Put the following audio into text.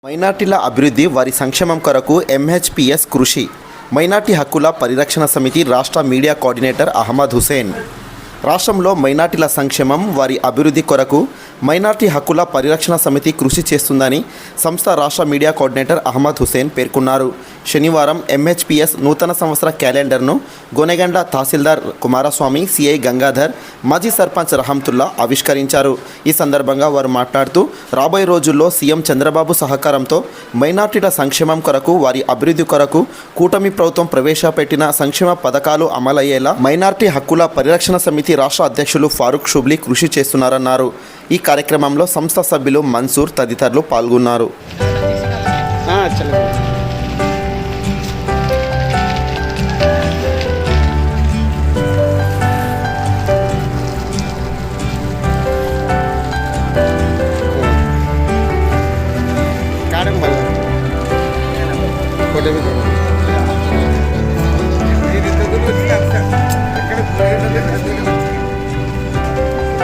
మైనార్టీల అభివృద్ధి వారి సంక్షేమం కొరకు ఎంహెచ్పిఎస్ కృషి. మైనార్టీ హక్కుల పరిరక్షణ సమితి రాష్ట్ర మీడియా కోఆర్డినేటర్ అహ్మద్ హుసేన్. రాష్ట్రంలో మైనార్టీల సంక్షేమం వారి అభివృద్ధి కొరకు మైనార్టీ హక్కుల పరిరక్షణ సమితి కృషి చేస్తుందని సంస్థ రాష్ట్ర మీడియా కోఆర్డినేటర్ అహ్మద్ హుసేన్ పేర్కొన్నారు. శనివారం ఎంహెచ్పిఎస్ నూతన సంవత్సర క్యాలెండర్ను గోనెగండ్ల తహసీల్దార్ కుమారస్వామి, సిఐ గంగాధర్, మాజీ సర్పంచ్ రహంతుల్లా ఆవిష్కరించారు. ఈ సందర్భంగా వారు మాట్లాడుతూ రాబోయే రోజుల్లో సీఎం చంద్రబాబు సహకారంతో మైనార్టీల సంక్షేమం కొరకు వారి అభివృద్ధి కొరకు కూటమి ప్రభుత్వం ప్రవేశపెట్టిన సంక్షేమ పథకాలు అమలయ్యేలా మైనార్టీ హక్కుల పరిరక్షణ సమితి రాష్ట్ర అధ్యక్షులు ఫారూక్ షుబ్లీ కృషి చేస్తున్నారన్నారు. ఈ కార్యక్రమంలో సంస్థ సభ్యులు మన్సూర్ తదితరులు పాల్గొన్నారు. फोटो भी